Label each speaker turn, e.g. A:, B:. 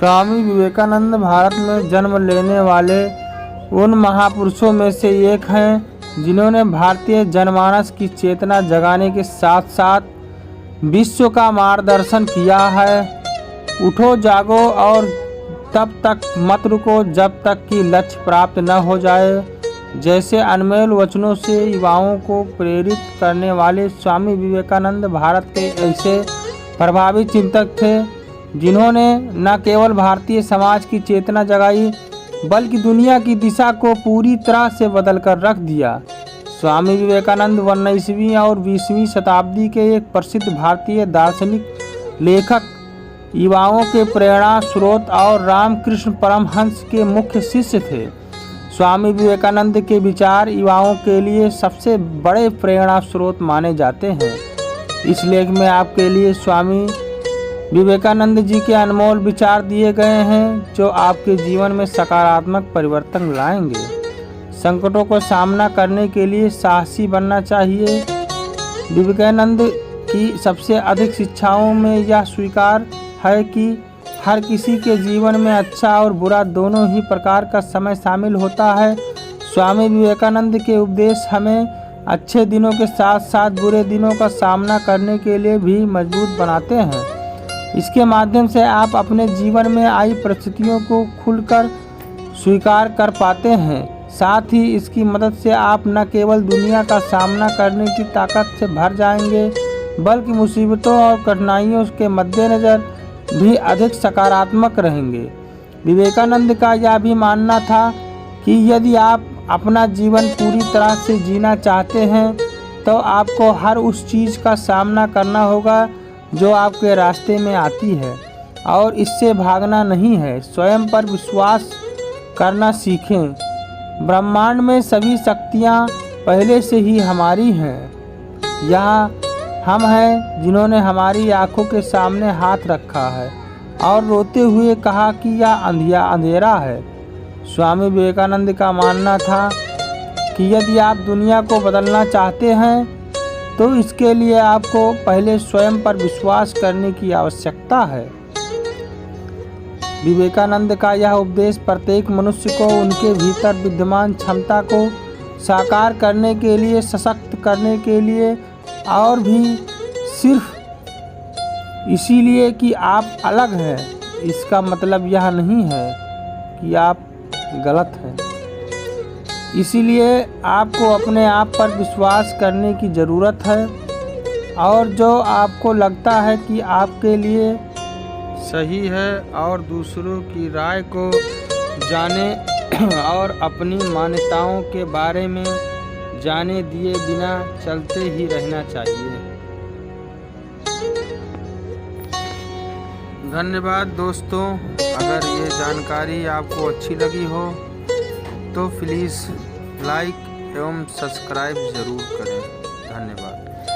A: स्वामी विवेकानंद भारत में जन्म लेने वाले उन महापुरुषों में से एक हैं जिन्होंने भारतीय जनमानस की चेतना जगाने के साथ साथ विश्व का मार्गदर्शन किया है। उठो जागो और तब तक मत रुको जब तक कि लक्ष्य प्राप्त न हो जाए जैसे अनमोल वचनों से युवाओं को प्रेरित करने वाले स्वामी विवेकानंद भारत के ऐसे प्रभावी चिंतक थे जिन्होंने न केवल भारतीय समाज की चेतना जगाई बल्कि दुनिया की दिशा को पूरी तरह से बदल कर रख दिया। स्वामी विवेकानंद 19वीं और 20वीं शताब्दी के एक प्रसिद्ध भारतीय दार्शनिक लेखक, युवाओं के प्रेरणा स्रोत और रामकृष्ण परमहंस के मुख्य शिष्य थे। स्वामी विवेकानंद के विचार युवाओं के लिए सबसे बड़े प्रेरणा स्रोत माने जाते हैं। इस लेख में आपके लिए स्वामी विवेकानंद जी के अनमोल विचार दिए गए हैं जो आपके जीवन में सकारात्मक परिवर्तन लाएंगे। संकटों को सामना करने के लिए साहसी बनना चाहिए। विवेकानंद की सबसे अधिक शिक्षाओं में यह स्वीकार है कि हर किसी के जीवन में अच्छा और बुरा दोनों ही प्रकार का समय शामिल होता है। स्वामी विवेकानंद के उपदेश हमें अच्छे दिनों के साथ साथ बुरे दिनों का सामना करने के लिए भी मजबूत बनाते हैं। इसके माध्यम से आप अपने जीवन में आई परिस्थितियों को खुलकर स्वीकार कर पाते हैं। साथ ही इसकी मदद से आप न केवल दुनिया का सामना करने की ताकत से भर जाएंगे बल्कि मुसीबतों और कठिनाइयों के मद्देनज़र भी अधिक सकारात्मक रहेंगे। विवेकानंद का यह भी मानना था कि यदि आप अपना जीवन पूरी तरह से जीना चाहते हैं तो आपको हर उस चीज़ का सामना करना होगा जो आपके रास्ते में आती है और इससे भागना नहीं है। स्वयं पर विश्वास करना सीखें। ब्रह्मांड में सभी शक्तियाँ पहले से ही हमारी हैं। यहाँ हम हैं जिन्होंने हमारी आंखों के सामने हाथ रखा है और रोते हुए कहा कि यह अंधेरा है। स्वामी विवेकानंद का मानना था कि यदि आप दुनिया को बदलना चाहते हैं तो इसके लिए आपको पहले स्वयं पर विश्वास करने की आवश्यकता है। विवेकानंद का यह उपदेश प्रत्येक मनुष्य को उनके भीतर विद्यमान क्षमता को साकार करने के लिए, सशक्त करने के लिए और भी सिर्फ इसीलिए कि आप अलग हैं, इसका मतलब यह नहीं है कि आप गलत हैं। इसीलिए आपको अपने आप पर विश्वास करने की ज़रूरत है और जो आपको लगता है कि आपके लिए सही है और दूसरों की राय को जाने और अपनी मान्यताओं के बारे में जाने दिए बिना चलते ही रहना चाहिए। धन्यवाद दोस्तों। अगर ये जानकारी आपको अच्छी लगी हो तो प्लीज़ लाइक एवं सब्सक्राइब ज़रूर करें। धन्यवाद।